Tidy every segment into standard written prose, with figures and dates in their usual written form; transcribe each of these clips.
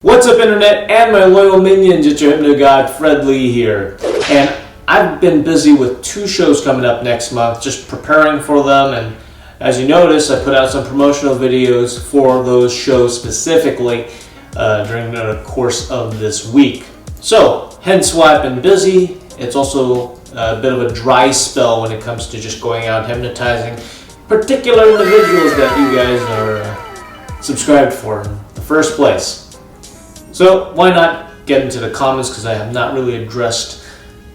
What's up, Internet, and my loyal minions? It's your Hypnogod, Fred Lee here. And I've been busy with 2 shows coming up next month, just preparing for them. And as you notice, I put out some promotional videos for those shows specifically during the course of this week. So, hence why I've been busy. It's also a bit of a dry spell when it comes to just going out hypnotizing particular individuals that you guys are subscribed for in the first place. So why not get into the comments, because I have not really addressed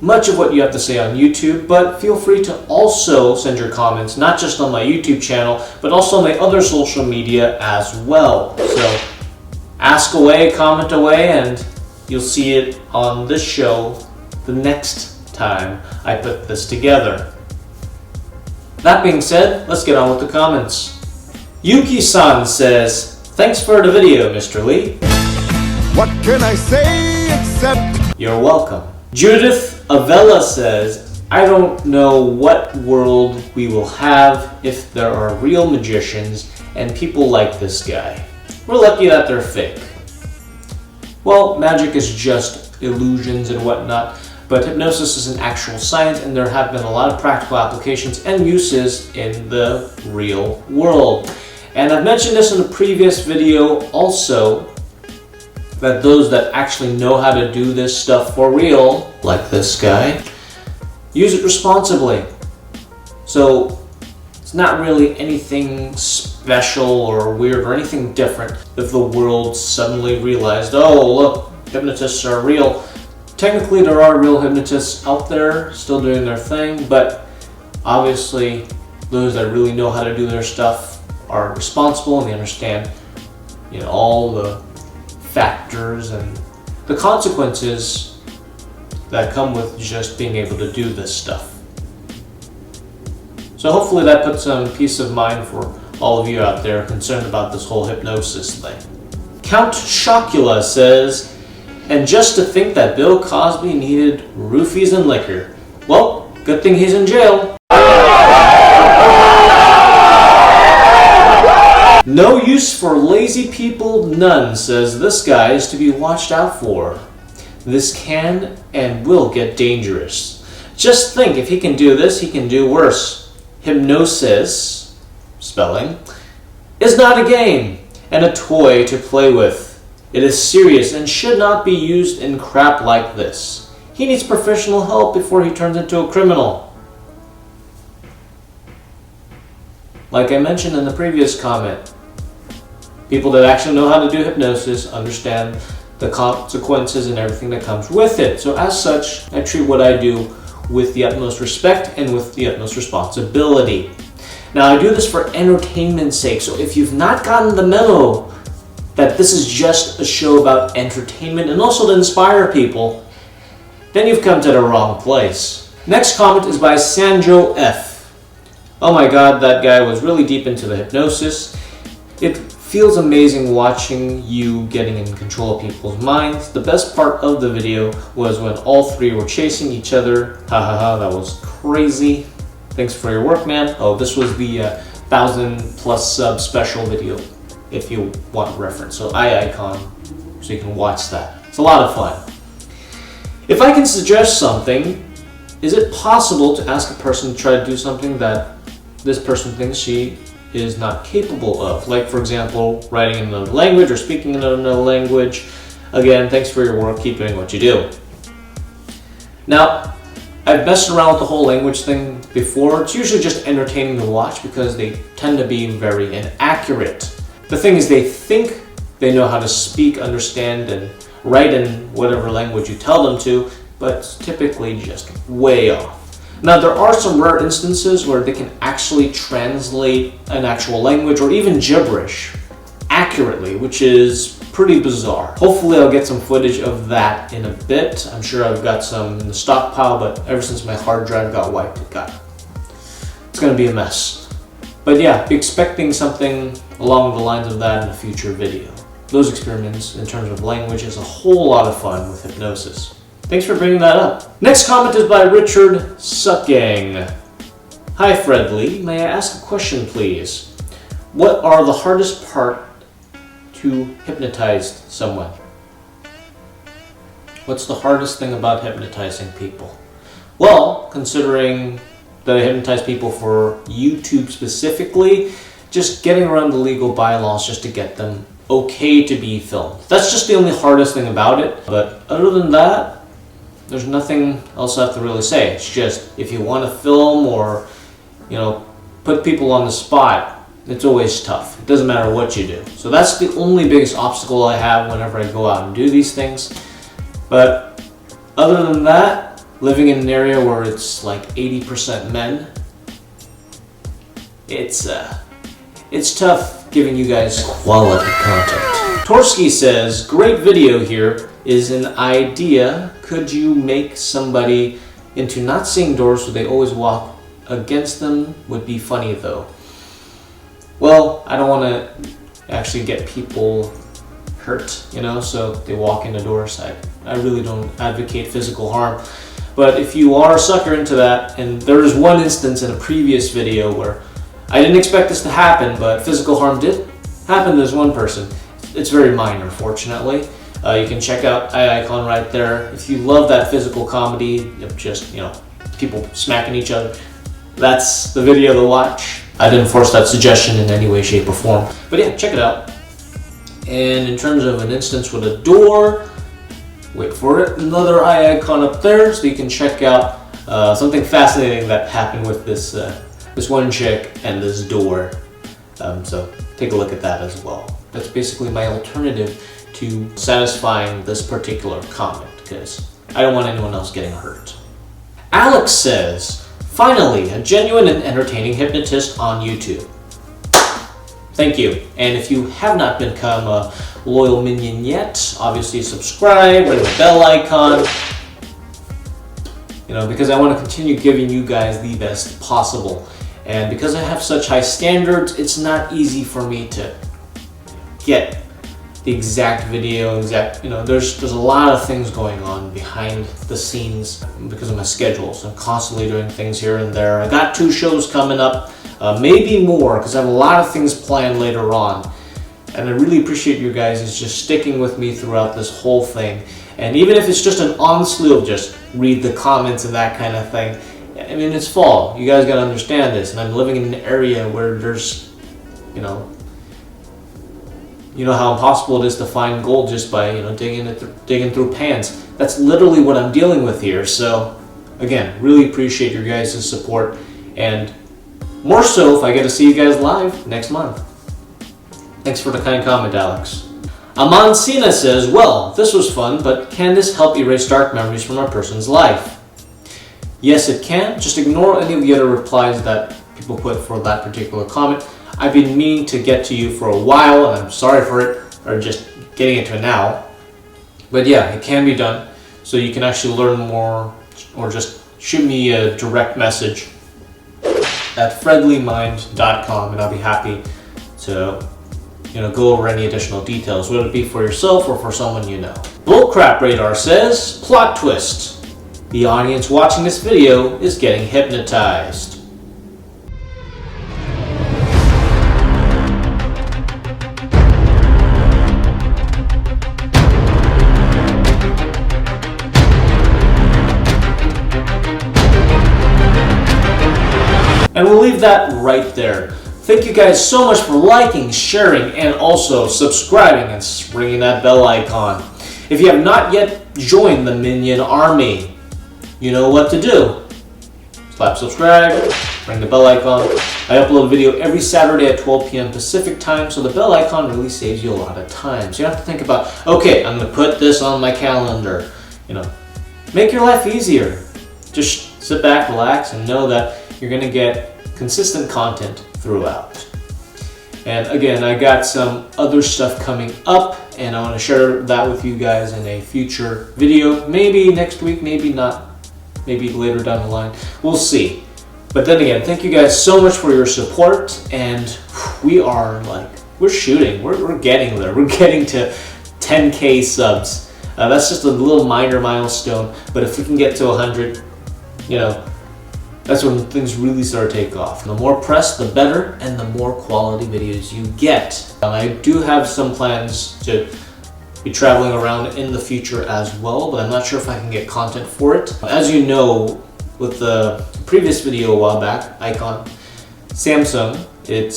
much of what you have to say on YouTube, but feel free to also send your comments, not just on my YouTube channel, but also on my other social media as well. So ask away, comment away, and you'll see it on this show the next time I put this together. That being said, let's get on with the comments. Yuki-san says, "Thanks for the video, Mr. Lee." What can I say except... You're welcome. Judith Avella says, "I don't know what world we will have if there are real magicians and people like this guy. We're lucky that they're fake." Well, magic is just illusions and whatnot, but hypnosis is an actual science, and there have been a lot of practical applications and uses in the real world. And I've mentioned this in a previous video also, that those that actually know how to do this stuff for real, like this guy, use it responsibly. So it's not really anything special or weird or anything different if the world suddenly realized, oh look, hypnotists are real. Technically there are real hypnotists out there still doing their thing, but obviously those that really know how to do their stuff are responsible and they understand, all the factors and the consequences that come with just being able to do this stuff. So hopefully that puts some peace of mind for all of you out there concerned about this whole hypnosis thing. Count Chocula says, "And just to think that Bill Cosby needed roofies and liquor. Well, good thing he's in jail." "No use for lazy people, none," says, "This guy is to be watched out for. This can and will get dangerous. Just think, if he can do this, he can do worse. Hypnosis," spelling, "is not a game and a toy to play with. It is serious and should not be used in crap like this. He needs professional help before he turns into a criminal." Like I mentioned in the previous comment, people that actually know how to do hypnosis understand the consequences and everything that comes with it. So as such, I treat what I do with the utmost respect and with the utmost responsibility. Now, I do this for entertainment's sake, so if you've not gotten the memo that this is just a show about entertainment and also to inspire people, then you've come to the wrong place. Next comment is by Sanjo F. "Oh my god, that guy was really deep into the hypnosis. It feels amazing watching you getting in control of people's minds. The best part of the video was when all 3 were chasing each other. Ha ha ha, that was crazy. Thanks for your work, man." Oh, this was the 1,000+ sub special video, if you want reference. So icon, so you can watch that. It's a lot of fun. "If I can suggest something, is it possible to ask a person to try to do something that this person thinks she is not capable of? Like, for example, writing in another language or speaking in another language. Again, thanks for your work. Keep doing what you do." Now, I've messed around with the whole language thing before. It's usually just entertaining to watch because they tend to be very inaccurate. The thing is, they think they know how to speak, understand, and write in whatever language you tell them to, but it's typically just way off. Now, there are some rare instances where they can actually translate an actual language or even gibberish accurately, which is pretty bizarre. Hopefully I'll get some footage of that in a bit. I'm sure I've got some in the stockpile, but ever since my hard drive got wiped, it's gonna be a mess. But yeah, be expecting something along the lines of that in a future video. Those experiments in terms of language is a whole lot of fun with hypnosis. Thanks for bringing that up. Next comment is by Richard Sucking. "Hi Fred Lee, may I ask a question please? What are the hardest part to hypnotize someone?" What's the hardest thing about hypnotizing people? Well, considering that I hypnotize people for YouTube specifically, just getting around the legal bylaws just to get them okay to be filmed. That's just the only hardest thing about it. But other than that, there's nothing else I have to really say. It's just if you want to film or, put people on the spot, it's always tough. It doesn't matter what you do. So that's the only biggest obstacle I have whenever I go out and do these things. But other than that, living in an area where it's like 80% men, it's tough giving you guys quality content. Torsky says, great video here. Is an idea. Could you make somebody into not seeing doors so they always walk against them? Would be funny though. Well, I don't want to actually get people hurt, so they walk into doors. I really don't advocate physical harm. But if you are a sucker into that, and there is one instance in a previous video where I didn't expect this to happen, but physical harm did happen to this one person. It's very minor, fortunately. You can check out eye icon right there. If you love that physical comedy of just, people smacking each other, that's the video to watch. I didn't force that suggestion in any way, shape, or form. But yeah, check it out. And in terms of an instance with a door, wait for it, another eye icon up there so you can check out something fascinating that happened with this one chick and this door. So take a look at that as well. That's basically my alternative to satisfying this particular comment, because I don't want anyone else getting hurt. Alex says, finally, a genuine and entertaining hypnotist on YouTube. Thank you. And if you have not become a loyal minion yet, obviously subscribe, ring the bell icon, because I want to continue giving you guys the best possible. And because I have such high standards, it's not easy for me to get the exact video, there's a lot of things going on behind the scenes because of my schedule. So I'm constantly doing things here and there. I got 2 shows coming up, maybe more, because I have a lot of things planned later on. And I really appreciate you guys just sticking with me throughout this whole thing. And even if it's just an on-slew of just read the comments and that kind of thing, I mean, it's fall. You guys gotta understand this. And I'm living in an area where there's, you know how impossible it is to find gold just by digging through pans. That's literally what I'm dealing with here. So again, really appreciate your guys' support, and more so if I get to see you guys live next month. Thanks for the kind comment, Alex. Amancina says, well, this was fun, but can this help erase dark memories from a person's life? Yes, it can. Just ignore any of the other replies that people put for that particular comment. I've been meaning to get to you for a while, and I'm sorry for it, or just getting into it now. But yeah, it can be done. So you can actually learn more, or just shoot me a direct message at friendlymind.com, and I'll be happy to go over any additional details, whether it be for yourself or for someone you know. Bullcrap Radar says, plot twist. The audience watching this video is getting hypnotized. And we'll leave that right there. Thank you guys so much for liking, sharing, and also subscribing and ringing that bell icon. If you have not yet joined the Minion Army, you know what to do. Slap subscribe, ring the bell icon. I upload a video every Saturday at 12 p.m. Pacific time, so the bell icon really saves you a lot of time. So you don't have to think about, okay, I'm going to put this on my calendar. Make your life easier. Just sit back, relax, and know that you're going to get consistent content throughout. And again, I got some other stuff coming up, and I want to share that with you guys in a future video. Maybe next week, maybe not, maybe later down the line. We'll see. But then again, thank you guys so much for your support, and we're shooting. We're getting there. We're getting to 10K subs. That's just a little minor milestone, but if we can get to 100, that's when things really start to take off. The more press, the better, and the more quality videos you get. I do have some plans to be traveling around in the future as well, but I'm not sure if I can get content for it. As you know, with the previous video a while back, Icon Samsung, it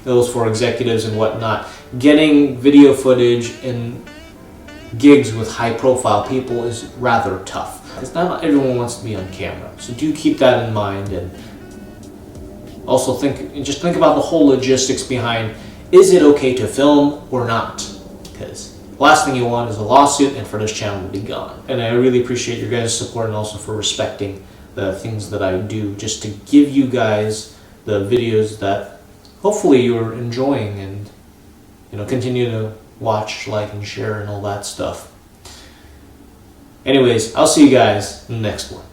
was for executives and whatnot. Getting video footage in gigs with high profile people is rather tough. Because not everyone wants to be on camera. So do keep that in mind, and also just think about the whole logistics behind, is it okay to film or not? Because the last thing you want is a lawsuit and for this channel to be gone. And I really appreciate your guys' support and also for respecting the things that I do just to give you guys the videos that hopefully you're enjoying, and continue to watch, like, and share and all that stuff. Anyways, I'll see you guys in the next one.